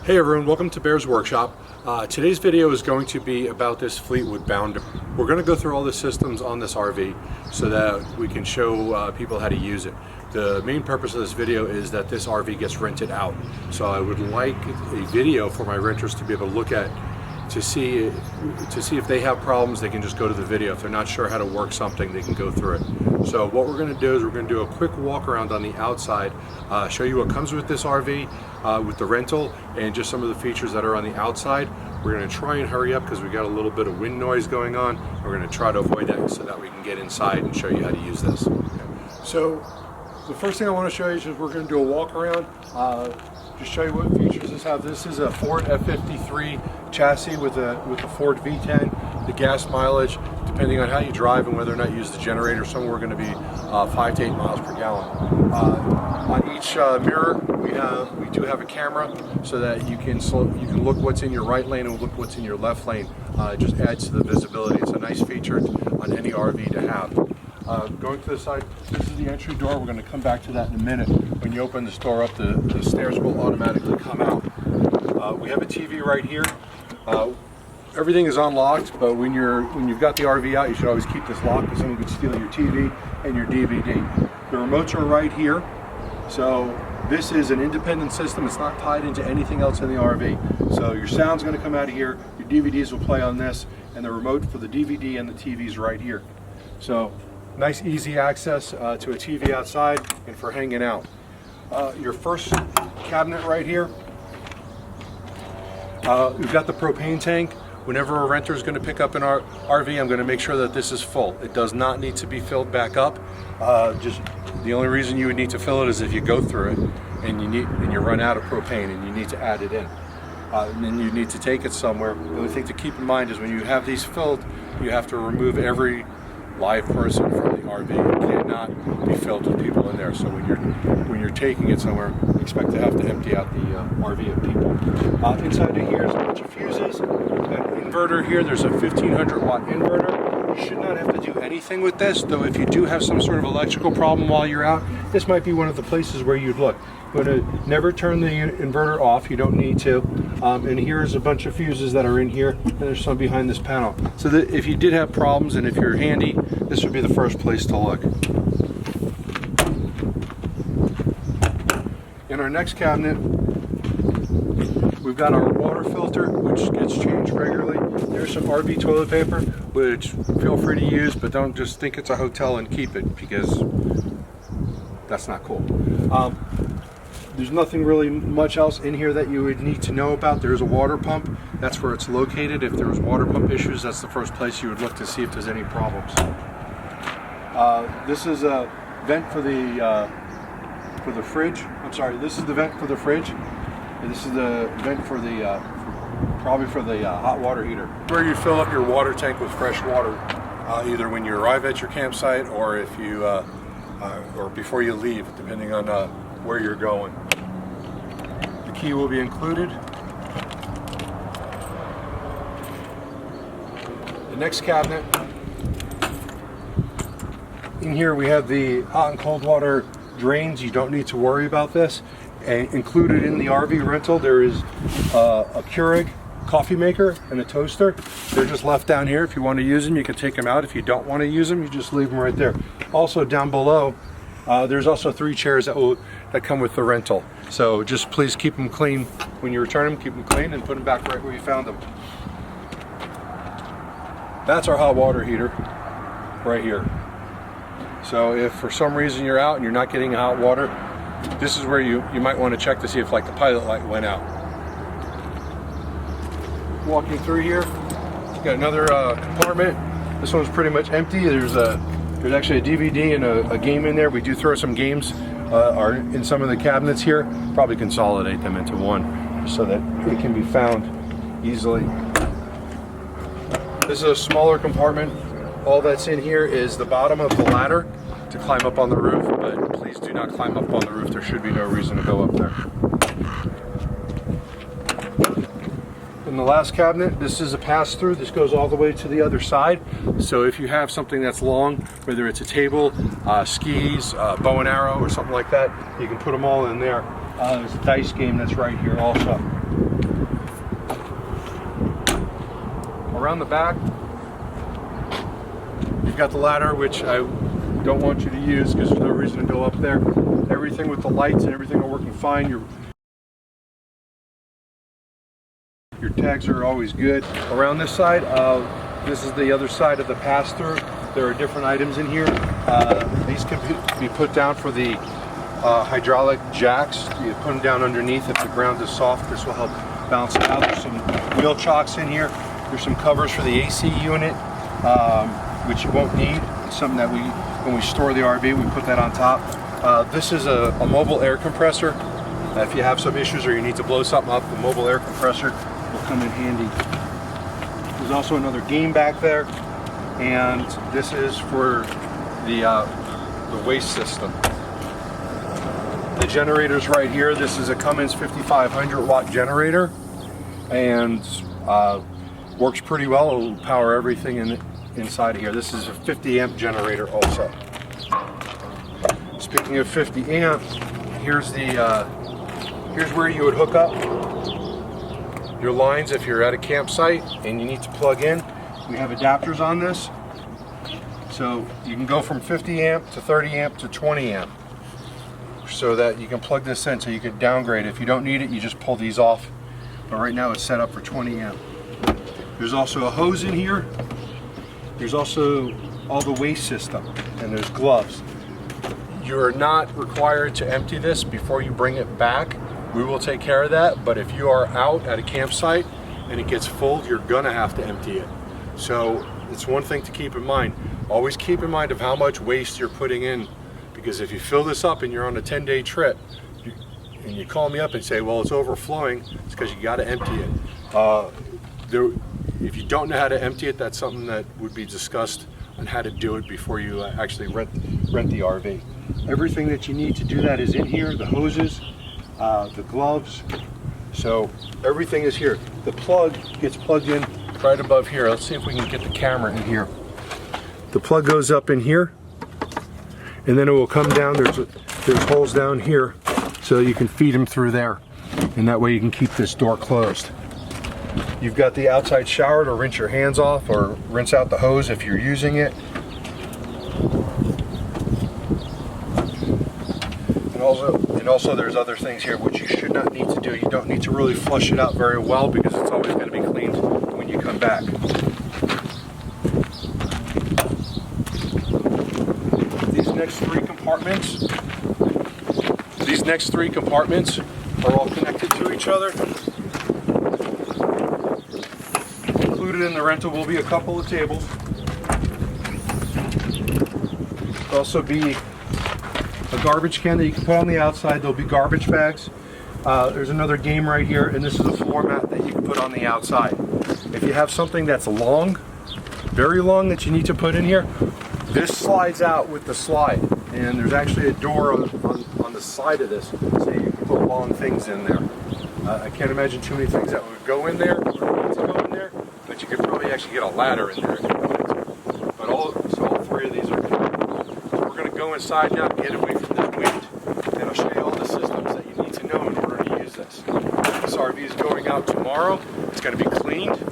Hey everyone, welcome to Bear's Workshop. Today's video is going to be about this Fleetwood Bounder. We're going to go through all the systems on this RV so that we can show people how to use it. The main purpose of this video is that this RV gets rented out. So I would like a video for my renters to be able to look at to see if they have problems. They can just go to the video. If they're not sure how to work something, they can go through it. So what we're going to do is we're going to do a quick walk around on the outside, show you what comes with this RV, with the rental, and just some of the features that are on the outside. We're going to try and hurry up because we got a little bit of wind noise going on. We're going to try to avoid that so that we can get inside and show you how to use this. So the first thing I want to show you is we're going to do a walk around. Just show you what features this has. This is a Ford F53 chassis with a Ford V10. The gas mileage, depending on how you drive and whether or not you use the generator, somewhere going to be 5 to 8 miles per gallon. On each mirror, we do have a camera so that you can look what's in your right lane and look what's in your left lane. It just adds to the visibility. It's a nice feature on any RV to have. Going to the side, this is the entry door. We're going to come back to that in a minute. When you open this door up, the stairs will automatically come out. We have a TV right here. Everything is unlocked, but when you've got the RV out, you should always keep this locked because someone could steal your TV and your DVD. The remotes are right here. So this is an independent system. It's not tied into anything else in the RV. So your sound's going to come out of here. Your DVDs will play on this, and the remote for the DVD and the TV is right here. So nice easy access to a TV outside and for hanging out. Your first cabinet right here, we've got the propane tank. Whenever a renter is going to pick up an RV, I'm going to make sure that this is full. It does not need to be filled back up. Just the only reason you would need to fill it is if you go through it and you run out of propane and you need to add it in. And then you need to take it somewhere. The only thing to keep in mind is when you have these filled, you have to remove every live person from the RV. It cannot be filled with people in there. So when you're taking it somewhere, expect to have to empty out the RV of people. Inside of here is a bunch of fuses. An inverter here. There's a 1500 watt inverter. You should not have to do anything with this, though. If you do have some sort of electrical problem while you're out, this might be one of the places where you'd look. You're going to never turn the inverter off. You don't need to. And here's a bunch of fuses that are in here, and there's some behind this panel. So that if you did have problems and if you're handy, this would be the first place to look. In our next cabinet, we've got our water filter, which gets changed regularly. There's some RV toilet paper, which feel free to use, but don't just think it's a hotel and keep it, because that's not cool. There's nothing really much else in here that you would need to know about. There's a water pump. That's where it's located. If there was water pump issues, that's the first place you would look to see if there's any problems. This is a vent for the fridge. I'm sorry, this is the vent for the fridge. And this is the vent for the probably for the hot water heater, where you fill up your water tank with fresh water, either when you arrive at your campsite or if you or before you leave, depending on where you're going. The key will be included. The next cabinet. In here we have the hot and cold water drains. You don't need to worry about this. And included in the RV rental, there is a Keurig coffee maker and a toaster. They're just left down here. If you want to use them, you can take them out. If you don't want to use them, you just leave them right there. Also down below, there's also 3 chairs that come with the rental. So just please keep them clean. When you return them, keep them clean and put them back right where you found them. That's our hot water heater right here. So if for some reason you're out and you're not getting hot water, this is where you might want to check to see if like the pilot light went out. Walking through here, you've got another compartment. This one's pretty much empty. There's actually a DVD and a game in there. We do throw some games are in some of the cabinets here. Probably consolidate them into one so that it can be found easily. This is a smaller compartment. All that's in here is the bottom of the ladder to climb up on the roof, but please do not climb up on the roof. There should be no reason to go up there. In the last cabinet, this is a pass-through. This goes all the way to the other side. So if you have something that's long, whether it's a table, skis, bow and arrow, or something like that, you can put them all in there. There's a dice game that's right here also. Around the back, you've got the ladder, which I don't want you to use because there's no reason to go up there. Everything with the lights and everything are working fine. Your tags are always good. Around this side, this is the other side of the pass-through. There are different items in here. These can be put down for the hydraulic jacks. You put them down underneath. If the ground is soft, this will help balance it out. There's some wheel chocks in here. There's some covers for the AC unit, which you won't need. It's something that when we store the RV, we put that on top. This is a mobile air compressor. If you have some issues or you need to blow something up, the mobile air compressor will come in handy. There's also another game back there, and this is for the waste system. The generator's right here. This is a Cummins 5500 watt generator, and works pretty well. It will power everything inside of here. This is a 50 amp generator also. Speaking of 50 amp, here's where you would hook up your lines if you're at a campsite and you need to plug in. We have adapters on this, so you can go from 50 amp to 30 amp to 20 amp, so that you can plug this in, so you can downgrade. If you don't need it, you just pull these off, but right now it's set up for 20 amp. There's also a hose in here. There's also all the waste system, and there's gloves. You're not required to empty this before you bring it back. We will take care of that, but if you are out at a campsite and it gets full, you're gonna have to empty it. So it's one thing to keep in mind. Always keep in mind of how much waste you're putting in, because if you fill this up and you're on a 10-day trip and you call me up and say, well, it's overflowing, it's because you gotta empty it. If you don't know how to empty it, that's something that would be discussed on how to do it before you actually rent the RV. Everything that you need to do that is in here, the hoses, the gloves, so everything is here. The plug gets plugged in right above here. Let's see if we can get the camera in here. The plug goes up in here, and then it will come down. There's holes down here, so you can feed them through there, and that way you can keep this door closed. You've got the outside shower to rinse your hands off or rinse out the hose if you're using it. And also there's other things here which you should not need to do. You don't need to really flush it out very well, because it's always going to be cleaned when you come back. These next three compartments are all connected to each other. Included in the rental will be a couple of tables. There'll also be a garbage can that you can put on the outside. There'll be garbage bags. There's another game right here, and this is a floor mat that you can put on the outside. If you have something that's long, very long, that you need to put in here, this slides out with the slide, and there's actually a door on the side of this, so you can put long things in there. I can't imagine too many things that would go in there or need to go in there, but you could probably actually get a ladder in there if you wanted to. But all three of these are good. We're going to go inside now and get away from this wind, and I'll show you all the systems that you need to know in order to use this. This RV is going out tomorrow. It's going to be cleaned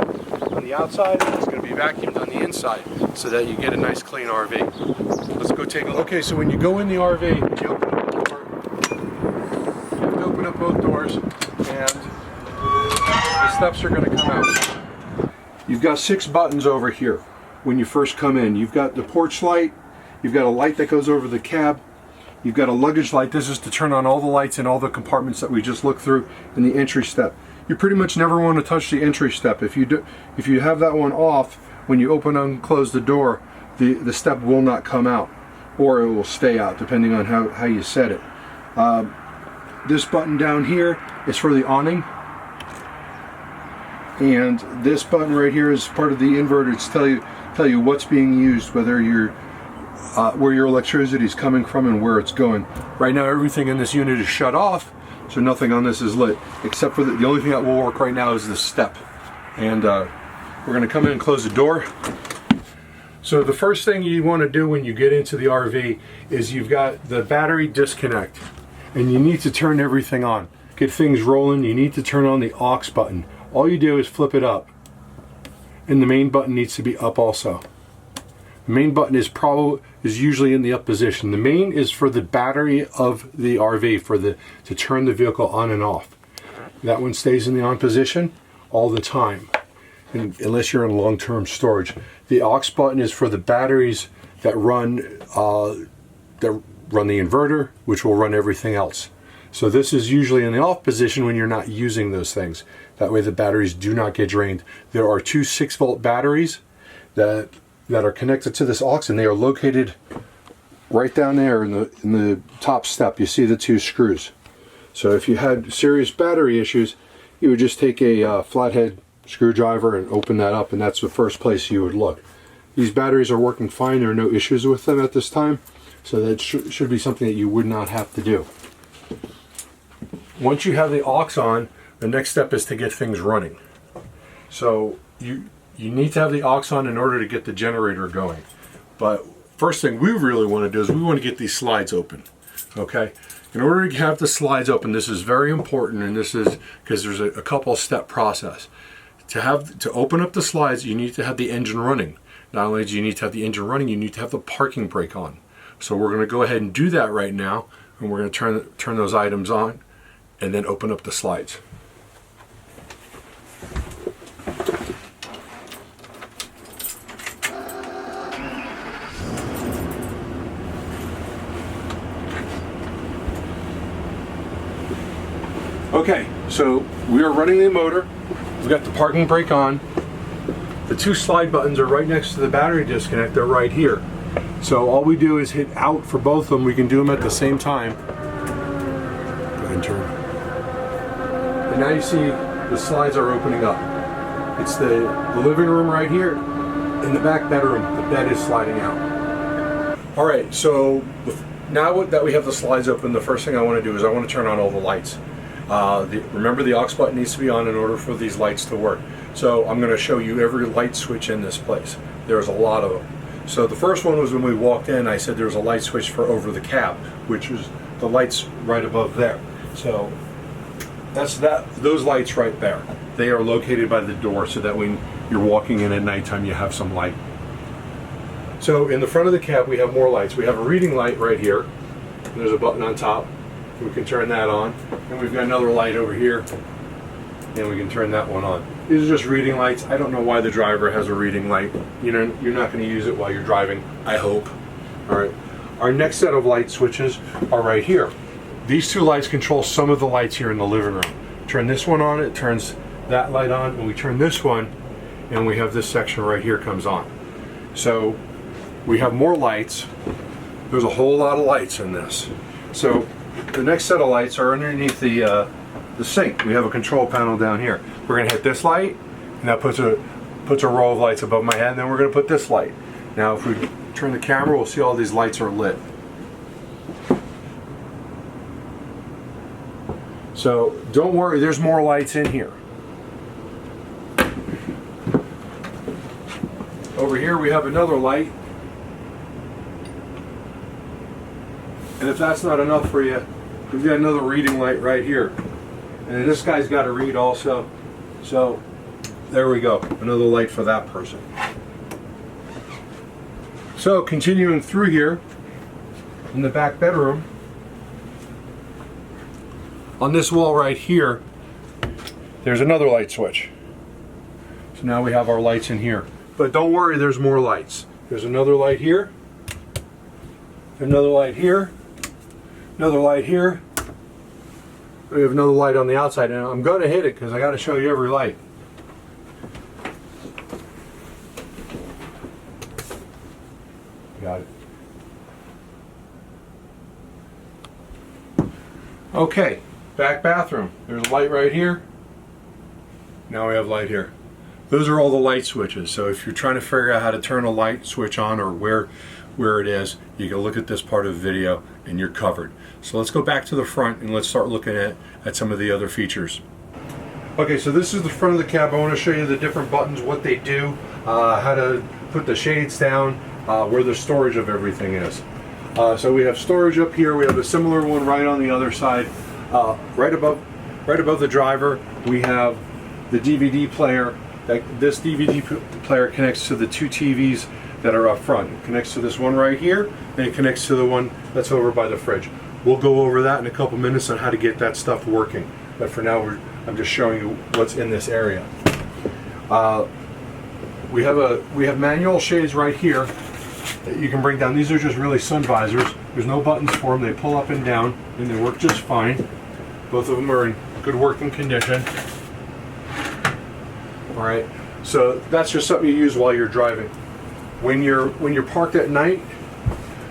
on the outside, and it's going to be vacuumed on the inside, so that you get a nice clean RV. Let's go take a look. Okay, so when you go in the RV, you open up the door. You have to open up both doors, and the steps are going to come out. You've got 6 buttons over here when you first come in. You've got the porch light. You've got a light that goes over the cab. You've got a luggage light. This is to turn on all the lights in all the compartments that we just looked through in the entry step. You pretty much never want to touch the entry step. If you have that one off, when you open and close the door, the step will not come out, or it will stay out depending on how you set it. This button down here is for the awning, and this button right here is part of the inverter to tell you what's being used, whether you're where your electricity is coming from and where it's going. Right now everything in this unit is shut off, so nothing on this is lit, except for the only thing that will work right now is the step. And we're going to come in and close the door. So the first thing you want to do when you get into the RV is you've got the battery disconnect, and you need to turn everything on. Get things rolling, you need to turn on the aux button. All you do is flip it up, and the main button needs to be up also. The main button is usually in the up position. The main is for the battery of the RV, to turn the vehicle on and off. That one stays in the on position all the time, unless you're in long-term storage. The aux button is for the batteries that run the inverter, which will run everything else. So this is usually in the off position when you're not using those things. That way the batteries do not get drained. There are two 6-volt batteries that are connected to this aux, and they are located right down there in the top step. You see the two screws. So if you had serious battery issues, you would just take a flathead screwdriver and open that up, and that's the first place you would look. These batteries are working fine. There are no issues with them at this time, so that should be something that you would not have to do. Once you have the aux on, the next step is to get things running. So you need to have the aux on in order to get the generator going. But first thing we really want to do is we want to get these slides open. Okay? In order to have the slides open, this is very important, and this is because there's a couple step process. To open up the slides, you need to have the engine running. Not only do you need to have the engine running, you need to have the parking brake on. So we're going to go ahead and do that right now, and we're going to turn those items on and then open up the slides. Okay, so we are running the motor. We've got the parking brake on. The two slide buttons are right next to the battery disconnect. They're right here. So all we do is hit out for both of them. We can do them at the same time. Go ahead and turn. And now you see the slides are opening up. It's the living room right here. In the back bedroom, the bed is sliding out. All right, so now that we have the slides open, the first thing I want to do is I want to turn on all the lights. Remember, the aux button needs to be on in order for these lights to work. So I'm going to show you every light switch in this place. There's a lot of them. So the first one was when we walked in. I said there's a light switch for over the cab, which is the lights right above there. So that's those lights right there. They are located by the door so that when you're walking in at nighttime, you have some light. So in the front of the cab, we have more lights. We have a reading light right here. There's a button on top. We can turn that on. And we've got another light over here, and we can turn that one on. These are just reading lights. I don't know why the driver has a reading light. You know, you're not going to use it while you're driving, I hope. All right. Our next set of light switches are right here. These two lights control some of the lights here in the living room. Turn this one on, it turns that light on, and we turn this one, and we have this section right here comes on. So we have more lights. There's a whole lot of lights in this. So the next set of lights are underneath the sink. We have a control panel down here. We're going to hit this light, and that puts a row of lights above my head, and then we're going to put this light. Now if we turn the camera, we'll see all these lights are lit. So don't worry, there's more lights in here. Over here we have another light. And if that's not enough for you, we've got another reading light right here. And this guy's got to read also. So there we go, another light for that person. So continuing through here, in the back bedroom, on this wall right here, there's another light switch. So now we have our lights in here. But don't worry, there's more lights. There's another light here, another light here, another light here. We have another light on the outside, and I'm going to hit it because I got to show you every light. Got it. Okay, back bathroom. There's a light right here. Now we have light here. Those are all the light switches. So if you're trying to figure out how to turn a light switch on or where it is, you can look at this part of the video and you're covered. So let's go back to the front and let's start looking at some of the other features. Okay, so this is the front of the cab. I want to show you the different buttons, what they do, how to put the shades down, where the storage of everything is. So we have storage up here. We have a similar one right on the other side. Right above the driver, we have the DVD player This DVD player connects to the two TVs that are up front. It connects to this one right here, and it connects to the one that's over by the fridge. We'll go over that in a couple minutes on how to get that stuff working. But for now, I'm just showing you what's in this area. We have manual shades right here that you can bring down. These are just really sun visors. There's no buttons for them. They pull up and down, and they work just fine. Both of them are in good working condition. All right, so that's just something you use while you're driving. When you're parked at night,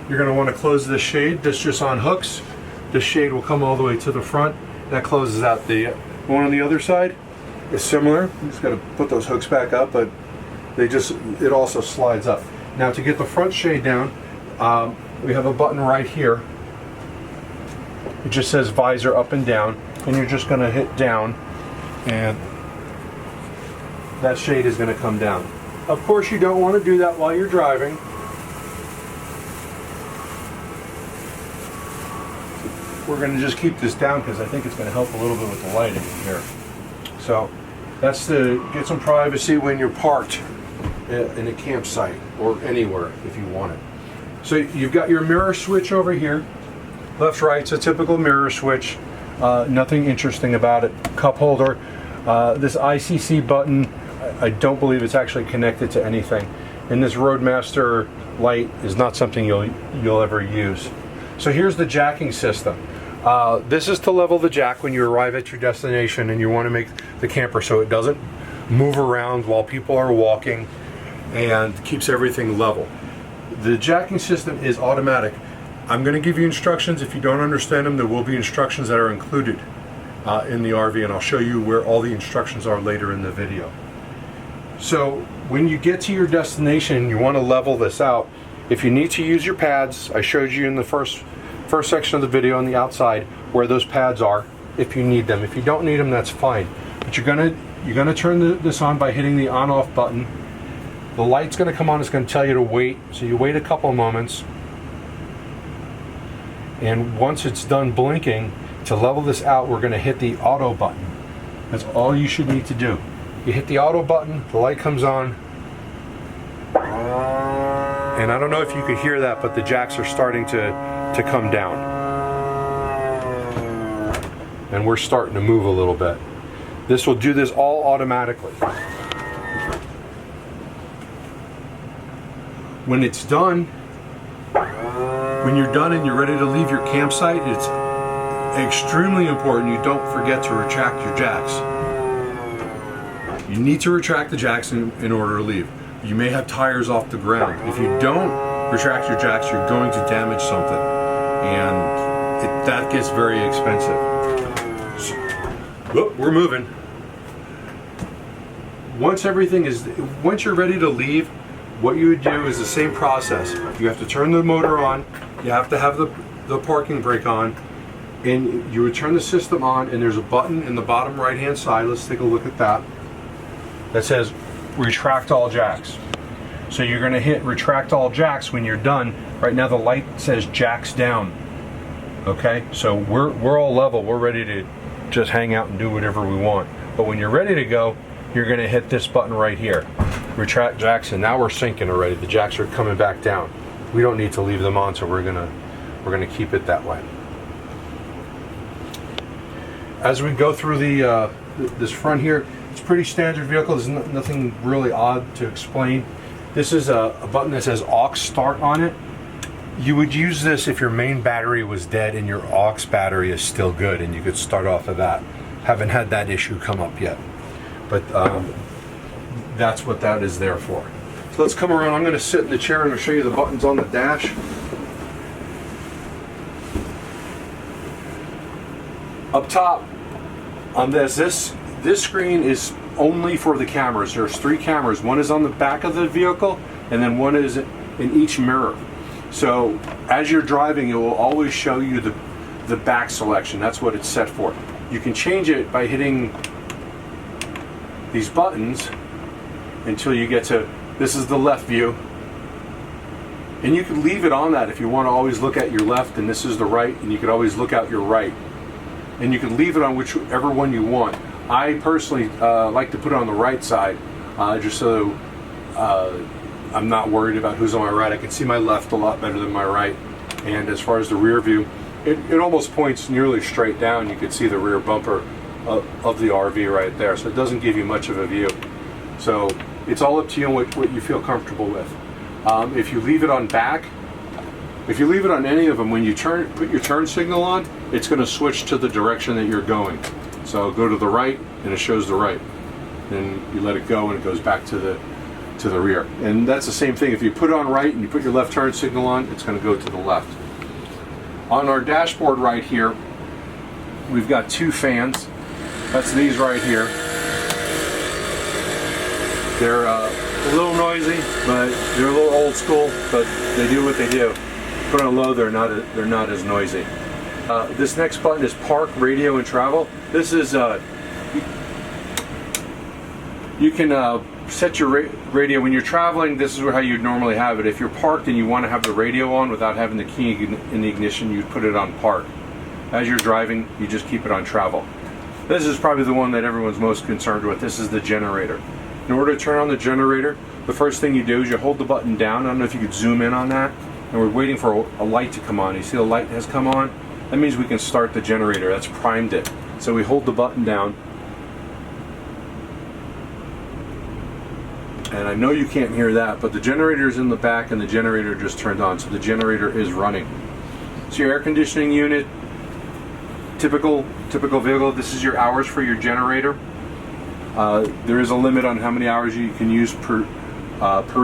you're going to want to close this shade. This just on hooks. This shade will come all the way to the front. That closes out. The one on the other side is similar. You just got to put those hooks back up, but it also slides up. Now to get the front shade down, we have a button right here. It just says visor up and down, and you're just going to hit down, and that shade is going to come down. Of course, you don't want to do that while you're driving. We're going to just keep this down because I think it's going to help a little bit with the lighting here. So that's to get some privacy when you're parked in a campsite or anywhere if you want it. So you've got your mirror switch over here. Left, right's a typical mirror switch. Nothing interesting about it. Cup holder. This ICC button, I don't believe it's actually connected to anything. And this Roadmaster light is not something you'll ever use. So here's the jacking system. This is to level the jack when you arrive at your destination and you want to make the camper so it doesn't move around while people are walking and keeps everything level. The jacking system is automatic. I'm going to give you instructions. If you don't understand them, there will be instructions that are included in the RV, and I'll show you where all the instructions are later in the video. So when you get to your destination, you want to level this out. If you need to use your pads, I showed you in the first section of the video on the outside where those pads are if you need them. If you don't need them, that's fine. But you're gonna turn this on by hitting the on-off button. The light's gonna come on. It's gonna tell you to wait. So you wait a couple of moments, and once it's done blinking, to level this out, we're gonna hit the auto button. That's all you should need to do. You hit the auto button, the light comes on, and I don't know if you could hear that, but the jacks are starting to come down. And we're starting to move a little bit. This will do this all automatically. When it's done, when you're done and you're ready to leave your campsite, it's extremely important you don't forget to retract your jacks. You need to retract the jacks in order to leave. You may have tires off the ground. If you don't retract your jacks, you're going to damage something, and that gets very expensive. So, whoop, we're moving. Once you're ready to leave, what you would do is the same process. You have to turn the motor on, you have to have the parking brake on, and you would turn the system on, and there's a button in the bottom right hand side, let's take a look at that says retract all jacks. So you're going to hit retract all jacks when you're done. Right now the light says jacks down. Okay, so we're all level, we're ready to just hang out and do whatever we want. But when you're ready to go, you're going to hit this button right here, retract jacks, and now we're sinking already. The jacks are coming back down. We don't need to leave them on, so we're gonna keep it that way. As we go through this front here, it's a pretty standard vehicle. There's nothing really odd to explain. This is a button that says aux start on it. You would use this if your main battery was dead and your aux battery is still good, and you could start off of that. Haven't had that issue come up yet, but that's what that is there for. So let's come around. I'm going to sit in the chair and I'll show you the buttons on the dash. Up top on this screen is only for the cameras. There's 3 cameras. One is on the back of the vehicle, and then one is in each mirror. So as you're driving, it will always show you the back selection. That's what it's set for. You can change it by hitting these buttons until you get to, this is the left view. And you can leave it on that if you want to always look at your left, and this is the right, and you can always look out your right. And you can leave it on whichever one you want. I personally like to put it on the right side just so I'm not worried about who's on my right. I can see my left a lot better than my right. And as far as the rear view, it almost points nearly straight down. You can see the rear bumper of the RV right there, so it doesn't give you much of a view. So it's all up to you and what you feel comfortable with. If you leave it on back, if you leave it on any of them, when you put your turn signal on, it's going to switch to the direction that you're going. So go to the right and it shows the right. Then you let it go and it goes back to the rear. And that's the same thing. If you put it on right and you put your left turn signal on, it's going to go to the left. On our dashboard right here, we've got two fans. That's these right here. They're a little noisy, but they're a little old school, but they do what they do. Put on low, they're not as noisy. This next button is Park, Radio, and Travel. This is you can set your radio when you're traveling. This is how you'd normally have it. If you're parked and you want to have the radio on without having the key in the ignition, you'd put it on Park. As you're driving, you just keep it on Travel. This is probably the one that everyone's most concerned with. This is the generator. In order to turn on the generator, the first thing you do is you hold the button down. I don't know if you could zoom in on that. And we're waiting for a light to come on. You see the light has come on? That means we can start the generator. That's primed it. So we hold the button down. And I know you can't hear that, but the generator is in the back and the generator just turned on. So the generator is running. So your air conditioning unit, typical vehicle, this is your hours for your generator. There is a limit on how many hours you can use per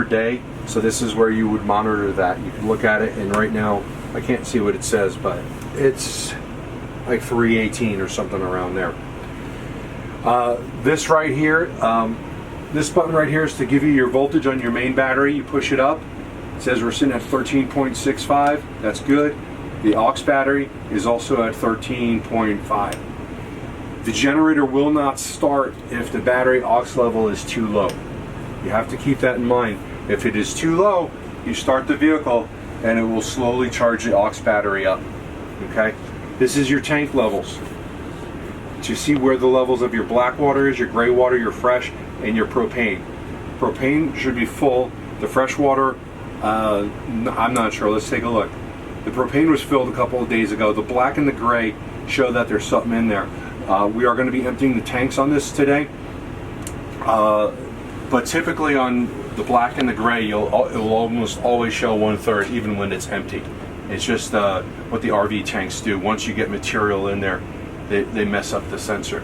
day. So this is where you would monitor that. You can look at it, and right now I can't see what it says, but it's like 318 or something around there. This right here, this button right here is to give you your voltage on your main battery. You push it up. It says we're sitting at 13.65. That's good. The aux battery is also at 13.5. The generator will not start if the battery aux level is too low. You have to keep that in mind. If it is too low, you start the vehicle and it will slowly charge the aux battery up. Okay? This is your tank levels. To see where the levels of your black water is, your gray water, your fresh, and your propane. Propane should be full. The fresh water, I'm not sure. Let's take a look. The propane was filled a couple of days ago. The black and the gray show that there's something in there. We are going to be emptying the tanks on this today. But typically on the black and the gray, it will almost always show 1/3 even when it's empty. It's just what the RV tanks do. Once you get material in there, they mess up the sensor.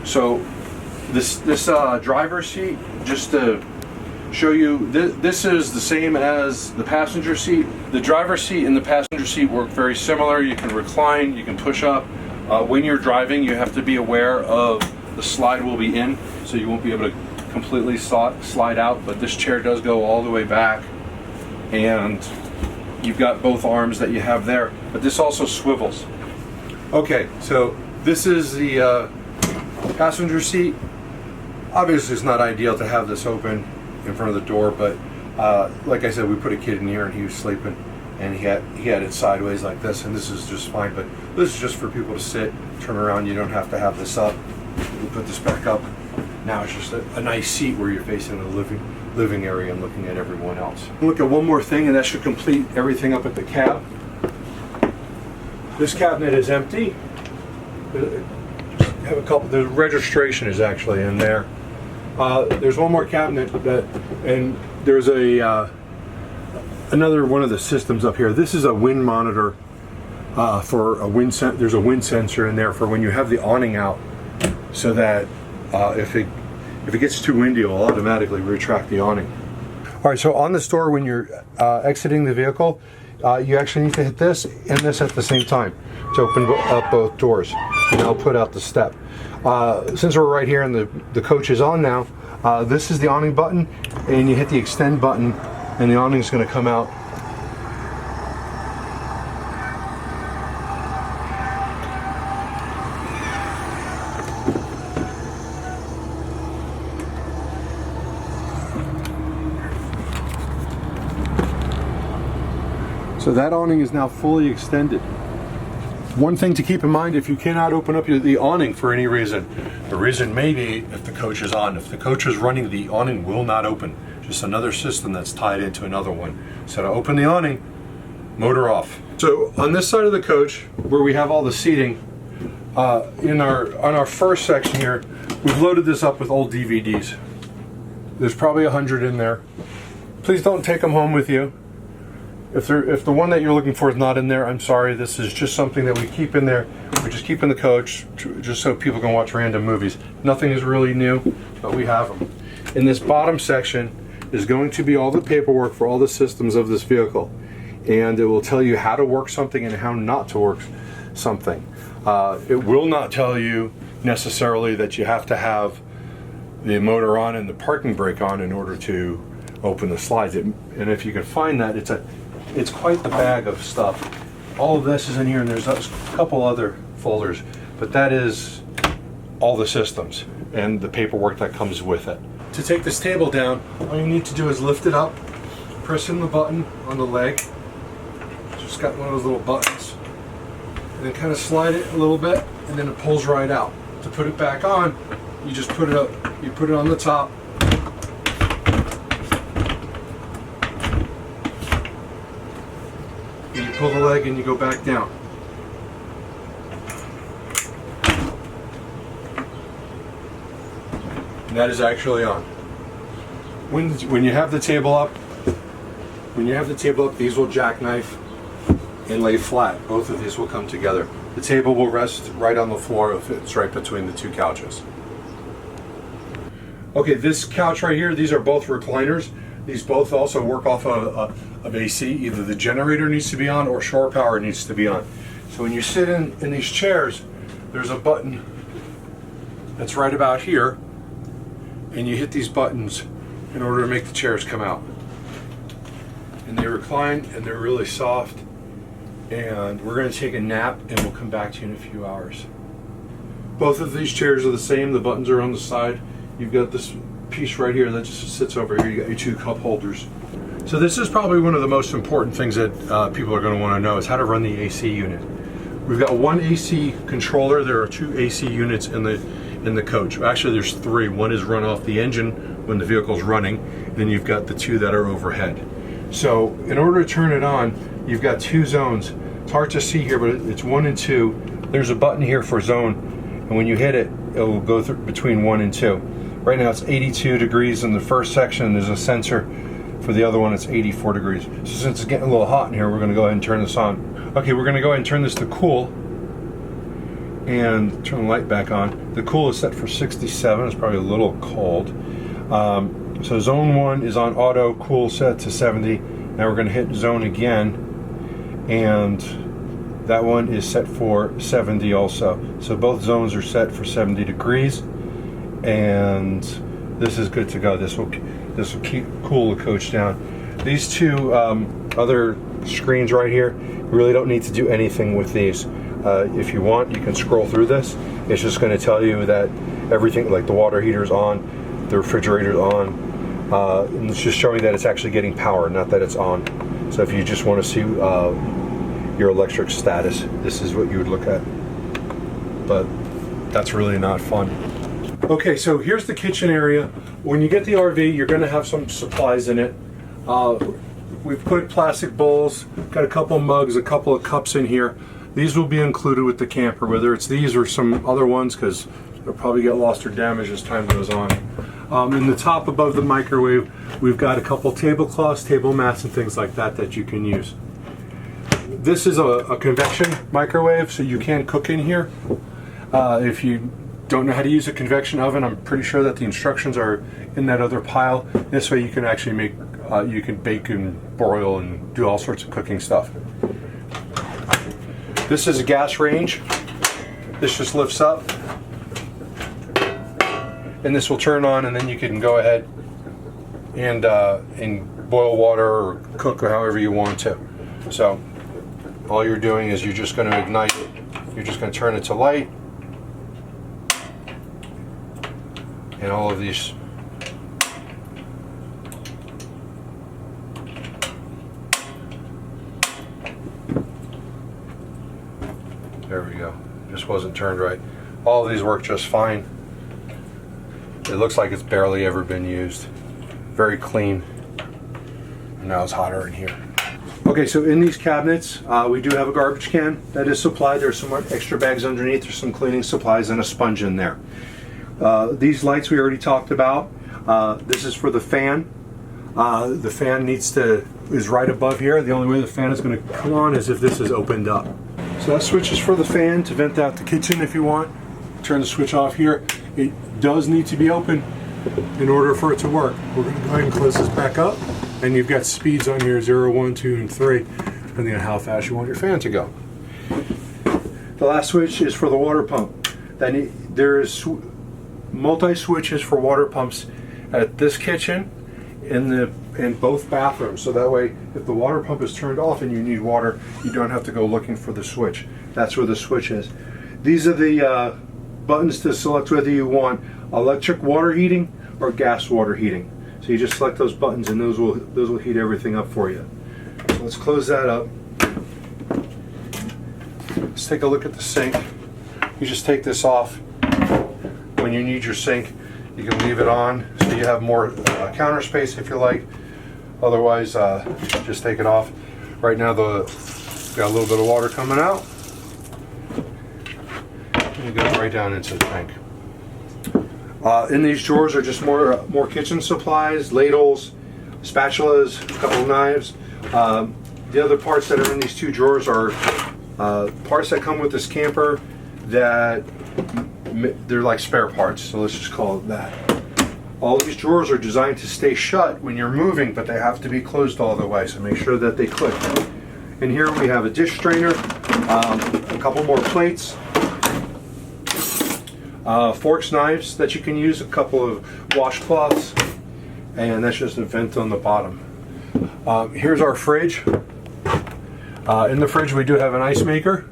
So this driver's seat, just to show you, this is the same as the passenger seat. The driver's seat and the passenger seat work very similar. You can recline, you can push up. When you're driving, you have to be aware of the slide will be in, so you won't be able to completely slide out, but this chair does go all the way back, and you've got both arms that you have there, but this also swivels. Okay, so this is the passenger seat. Obviously it's not ideal to have this open in front of the door, but like I said, we put a kid in here and he was sleeping, and he had it sideways like this, and this is just fine. But this is just for people to sit, turn around. You don't have to have this up. You put this back up. Now it's just a nice seat where you're facing the living area and looking at everyone else. Look at one more thing, and that should complete everything up at the cab. This cabinet is empty. Have a couple. The registration is actually in there. There's one more cabinet and there's another one of the systems up here. This is a wind monitor for a wind. There's a wind sensor in there for when you have the awning out, so that if it gets too windy, it'll automatically retract the awning. All right. So on this door, when you're exiting the vehicle, you actually need to hit this and this at the same time to open up both doors, and I'll put out the step. Since we're right here and the coach is on now, this is the awning button, and you hit the extend button and the awning is going to come out. So that awning is now fully extended. One thing to keep in mind, if you cannot open up the awning for any reason, the reason may be if the coach is on. If the coach is running, the awning will not open. Just another system that's tied into another one. So to open the awning, motor off. So on this side of the coach, where we have all the seating, on our first section here, we've loaded this up with old DVDs. There's probably 100 in there. Please don't take them home with you. If the one that you're looking for is not in there, I'm sorry. This is just something that we keep in there. We just keep in the coach just so people can watch random movies. Nothing is really new, but we have them. In this bottom section is going to be all the paperwork for all the systems of this vehicle. And it will tell you how to work something and how not to work something. It will not tell you necessarily that you have to have the motor on and the parking brake on in order to open the slides. And if you can find that, it's quite the bag of stuff. All of this is in here, and there's a couple other folders, but that is all the systems and the paperwork that comes with it. To take this table down, all you need to do is lift it up, press in the button on the leg. Just got one of those little buttons, and then kind of slide it a little bit, and then it pulls right out. To put it back on, you just put it up. You put it on the top. And you pull the leg and you go back down. And that is actually on. When you have the table up, these will jackknife and lay flat. Both of these will come together. The table will rest right on the floor if it's right between the two couches. Okay, this couch right here, these are both recliners. These both also work off of AC. Either the generator needs to be on or shore power needs to be on. So when you sit in these chairs, there's a button that's right about here, and you hit these buttons in order to make the chairs come out. And they recline, and they're really soft. And we're going to take a nap, and we'll come back to you in a few hours. Both of these chairs are the same. The buttons are on the side. You've got this piece right here that just sits over here. You got your two cup holders. So this is probably one of the most important things that people are going to want to know is how to run the AC unit. We've got one AC controller. There are two AC units in the coach. Actually, there's three. One is run off the engine when the vehicle's running. Then you've got the two that are overhead. So in order to turn it on, you've got two zones. It's hard to see here, but it's 1 and 2. There's a button here for zone, and when you hit it, it will go through between 1 and 2. Right now it's 82 degrees in the first section. There's a sensor for the other one. It's 84 degrees. So since it's getting a little hot in here, we're going to go ahead and turn this on. Okay, we're going to go ahead and turn this to cool and turn the light back on. The cool is set for 67. It's probably a little cold. So zone 1 is on auto, cool set to 70. Now we're going to hit zone again, and that one is set for 70 also. So both zones are set for 70 degrees, and this is good to go. This will keep cool the coach down. These two other screens right here, you really don't need to do anything with these. If you want, you can scroll through this. It's just going to tell you that everything, like the water heater's on, the refrigerator's on, and it's just showing that it's actually getting power, not that it's on. So if you just want to see your electric status, this is what you would look at. But that's really not fun. Okay, so here's the kitchen area. When you get the RV, you're going to have some supplies in it. We've put plastic bowls, got a couple mugs, a couple of cups in here. These will be included with the camper, whether it's these or some other ones, because they'll probably get lost or damaged as time goes on. In the top above the microwave, we've got a couple tablecloths, table mats, and things like that that you can use. This is a convection microwave, so you can cook in here. If you don't know how to use a convection oven, I'm pretty sure that the instructions are in that other pile. This way you can actually make, you can bake and broil and do all sorts of cooking stuff. This is a gas range. This just lifts up, and this will turn on, and then you can go ahead and boil water or cook or however you want to. So all you're doing is you're just going to ignite it. You're just going to turn it to light, and all of these There we go. Just wasn't turned right. All of these work just fine. It looks like it's barely ever been used. Very clean. And now it's hotter in here. Okay, so in these cabinets, we do have a garbage can that is supplied. There's some extra bags underneath. There's some cleaning supplies and a sponge in there. These lights we already talked about. This is for the fan. The fan is right above here. The only way the fan is going to come on is if this is opened up. So that switch is for the fan to vent out the kitchen if you want. Turn the switch off here. It does need to be open in order for it to work. We're going to go ahead and close this back up. And you've got speeds on here, 0, 1, 2, and 3, depending on how fast you want your fan to go. The last switch is for the water pump. Then there's multi-switches for water pumps at this kitchen in both bathrooms. So that way, if the water pump is turned off and you need water, you don't have to go looking for the switch. That's where the switch is. These are the buttons to select whether you want electric water heating or gas water heating. So you just select those buttons and those will heat everything up for you. So let's close that up. Let's take a look at the sink. You just take this off. When you need your sink, you can leave it on so you have more counter space if you like. Otherwise, just take it off. Right now, got a little bit of water coming out. And it goes right down into the tank. In these drawers are just more kitchen supplies, ladles, spatulas, a couple of knives. The other parts that are in these two drawers are parts that come with this camper that they're like spare parts, so let's just call it that. All of these drawers are designed to stay shut when you're moving, but they have to be closed all the way, so make sure that they click. And here we have a dish strainer, a couple more plates, forks, knives that you can use, a couple of washcloths, and that's just a vent on the bottom. Here's our fridge. In the fridge we do have an ice maker,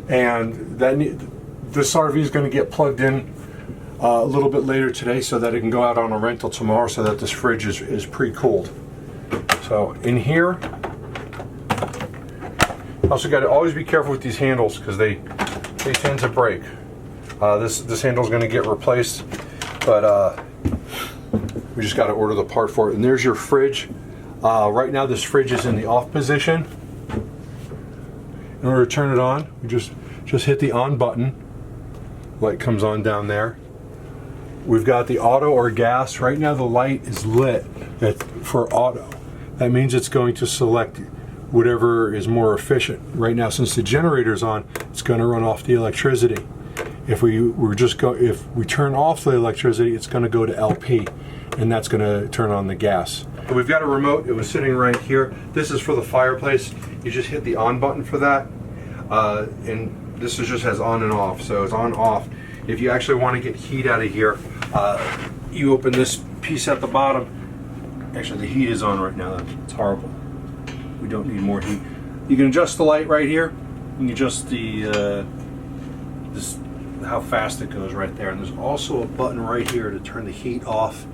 and this RV is going to get plugged in a little bit later today so that it can go out on a rental tomorrow so that this fridge is pre-cooled. So in here, also got to always be careful with these handles because they tend to break. This handle is going to get replaced, but we just got to order the part for it. And there's your fridge. Right now this fridge is in the off position. In order to turn it on, we just hit the on button. Light comes on down there. We've got the auto or gas. Right now the light is lit for auto. That means it's going to select whatever is more efficient. Right now, since the generator's on, it's going to run off the electricity. If we turn off the electricity, it's going to go to LP, and that's going to turn on the gas. We've got a remote. It was sitting right here. This is for the fireplace. You just hit the on button for that, and this just has on and off. So it's on off. If you actually want to get heat out of here, you open this piece at the bottom. Actually, the heat is on right now. It's horrible. We don't need more heat. You can adjust the light right here. You can adjust the how fast it goes right there. And there's also a button right here to turn the heat off,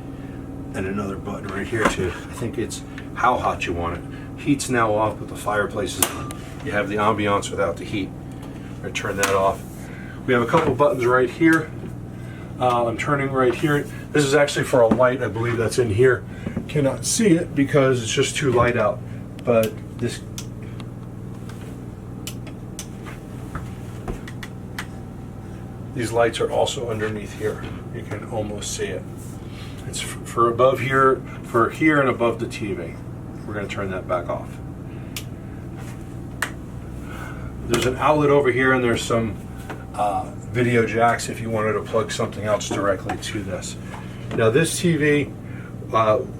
and another button right here to, I think it's how hot you want it. Heat's now off, but the fireplace is on. You have the ambiance without the heat. I'm going to turn that off. We have a couple buttons right here. I'm turning right here. This is actually for a light, I believe that's in here. Cannot see it because it's just too light out. But these lights are also underneath here. You can almost see it. It's for above here, for here and above the TV. We're going to turn that back off. There's an outlet over here, and there's some video jacks if you wanted to plug something else directly to this. Now this TV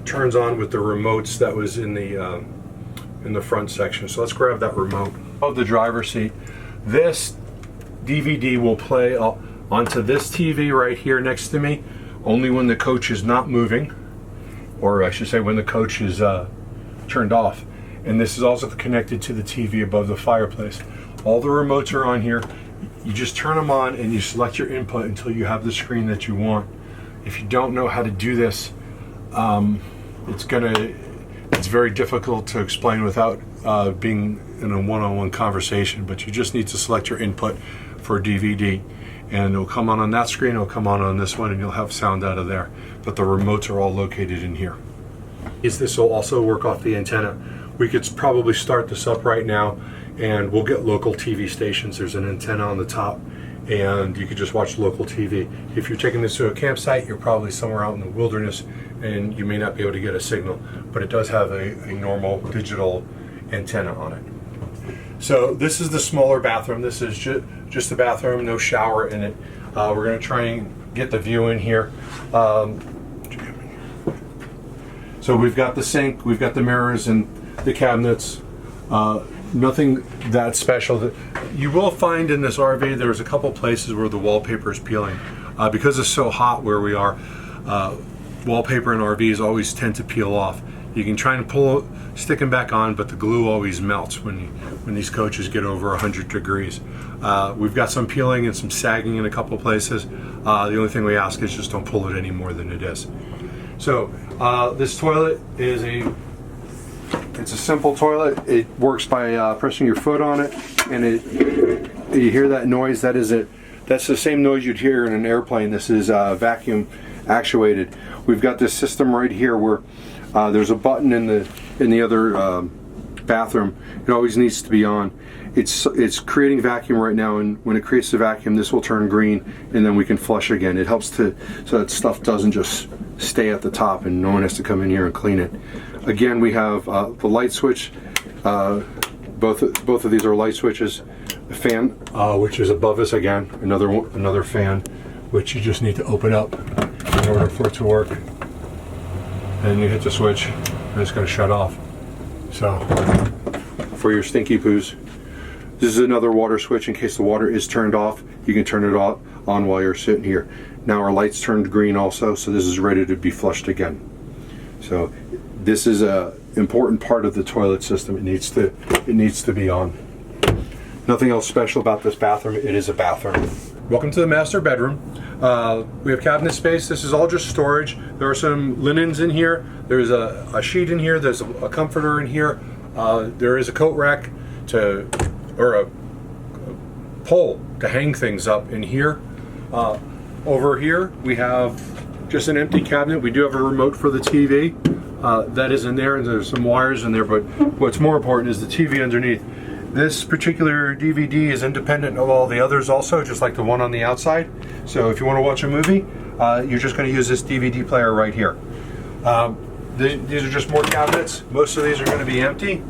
turns on with the remotes that was in the front section. So let's grab that remote. Of the driver's seat, this DVD will play onto this TV right here next to me only when the coach is not moving, or I should say when the coach is turned off. And this is also connected to the TV above the fireplace. All the remotes are on here. You just turn them on and you select your input until you have the screen that you want. If you don't know how to do this, it's gonna It's very difficult to explain without being in a one-on-one conversation, but you just need to select your input for DVD, and it'll come on that screen, it'll come on this one, and you'll have sound out of there. But the remotes are all located in here. This will also work off the antenna. We could probably start this up right now, and we'll get local TV stations. There's an antenna on the top, and you could just watch local TV. If you're taking this to a campsite, you're probably somewhere out in the wilderness, and you may not be able to get a signal, but it does have a normal digital antenna on it. So this is the smaller bathroom. This is just the bathroom, no shower in it. We're going to try and get the view in here. So we've got the sink, we've got the mirrors and the cabinets. Nothing that special. You will find in this RV there's a couple places where the wallpaper is peeling. Because it's so hot where we are, wallpaper in RVs always tend to peel off. You can try and stick them back on, but the glue always melts when these coaches get over 100 degrees. We've got some peeling and some sagging in a couple places. The only thing we ask is just don't pull it any more than it is. So this toilet is it's a simple toilet. It works by pressing your foot on it, and you hear that noise. That's the same noise you'd hear in an airplane. This is vacuum actuated. We've got this system right here where there's a button in the other bathroom. It always needs to be on. It's creating vacuum right now, and when it creates the vacuum, this will turn green, and then we can flush again. It helps so that stuff doesn't just stay at the top and no one has to come in here and clean it. Again, we have the light switch. Both of these are light switches. The fan, which is above us again, another fan, which you just need to open up in order for it to work. And you hit the switch, and it's going to shut off. So, for your stinky poos. This is another water switch in case the water is turned off. You can turn it on while you're sitting here. Now our lights turned green also, so this is ready to be flushed again. So this is a important part of the toilet system. It needs to be on. Nothing else special about this bathroom. It is a bathroom. Welcome to the master bedroom. We have cabinet space. This is all just storage. There are some linens in here. There's a sheet in here. There's a comforter in here. There is a coat rack or a pole to hang things up in here. Over here we have just an empty cabinet. We do have a remote for the TV. That is in there, and there's some wires in there, but what's more important is the TV underneath. This particular DVD is independent of all the others also, just like the one on the outside. So if you want to watch a movie, you're just going to use this DVD player right here. These are just more cabinets. Most of these are going to be empty.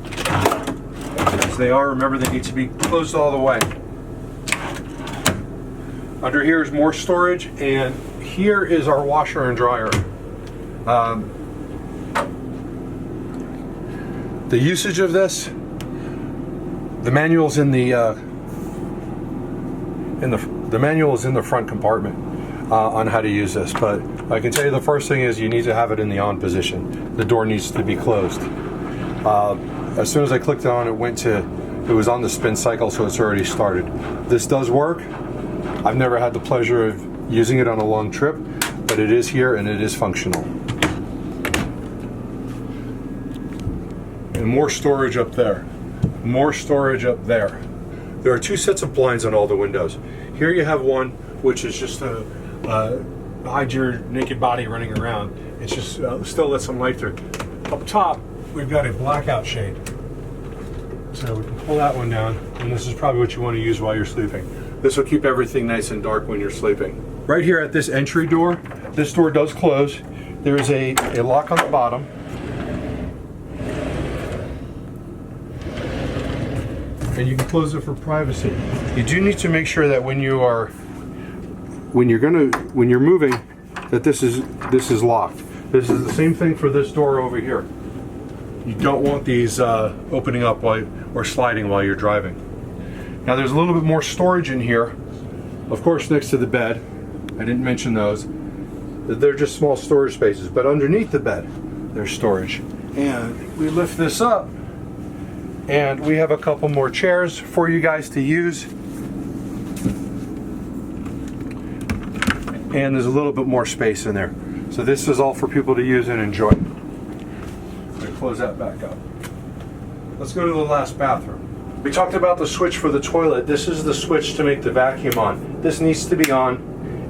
As they are, remember they need to be closed all the way. Under here is more storage, and here is our washer and dryer. The usage of this, the manual's in the manual is in the front compartment on how to use this. But I can tell you the first thing is you need to have it in the on position. The door needs to be closed. As soon as I clicked on it, it was on the spin cycle, so it's already started. This does work. I've never had the pleasure of using it on a long trip, but it is here and it is functional. And more storage up there. More storage up there. There are two sets of blinds on all the windows. Here you have one, which is just to hide your naked body running around. It's just still let some light through. Up top, we've got a blackout shade. So we can pull that one down, and this is probably what you want to use while you're sleeping. This will keep everything nice and dark when you're sleeping. Right here at this entry door, this door does close. There's a lock on the bottom. And you can close it for privacy. You do need to make sure that when you're moving, that this is locked. This is the same thing for this door over here. You don't want these opening up or sliding while you're driving. Now there's a little bit more storage in here, of course next to the bed. I didn't mention those. They're just small storage spaces, but underneath the bed there's storage. And we lift this up, and we have a couple more chairs for you guys to use. And there's a little bit more space in there. So this is all for people to use and enjoy. I close that back up. Let's go to the last bathroom. We talked about the switch for the toilet. This is the switch to make the vacuum on. This needs to be on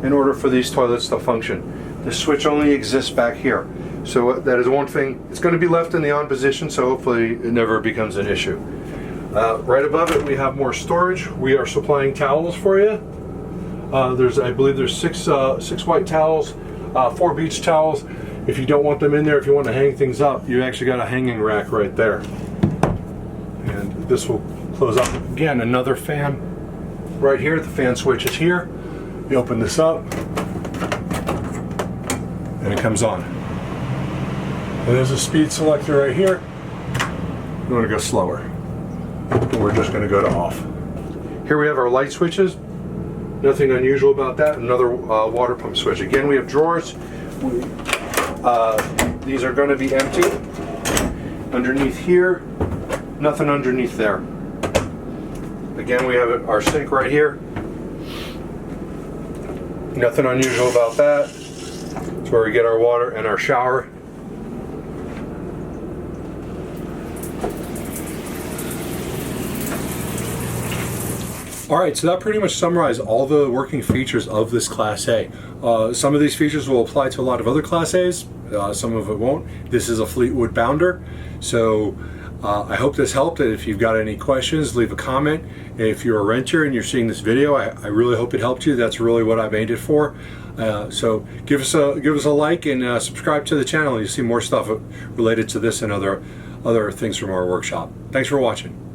in order for these toilets to function. The switch only exists back here. So that is one thing. It's going to be left in the on position, so hopefully it never becomes an issue. Right above it, we have more storage. We are supplying towels for you. I believe there's six white towels, 4 beach towels. If you don't want them in there, if you want to hang things up, you actually got a hanging rack right there. And this will close up. Again, another fan right here. The fan switch is here. You open this up, and it comes on. And there's a speed selector right here. You want to go slower. And we're just going to go to off. Here we have our light switches. Nothing unusual about that. Another water pump switch. Again, we have drawers. These are going to be empty. Underneath here, nothing underneath there. Again, we have our sink right here. Nothing unusual about that. It's where we get our water and our shower. All right, so that pretty much summarized all the working features of this Class A. Some of these features will apply to a lot of other Class A's, some of it won't. This is a Fleetwood Bounder, so I hope this helped. And if you've got any questions, leave a comment. If you're a renter and you're seeing this video, I really hope it helped you. That's really what I made it for. So give us a like and subscribe to the channel. You'll see more stuff related to this and other things from our workshop. Thanks for watching.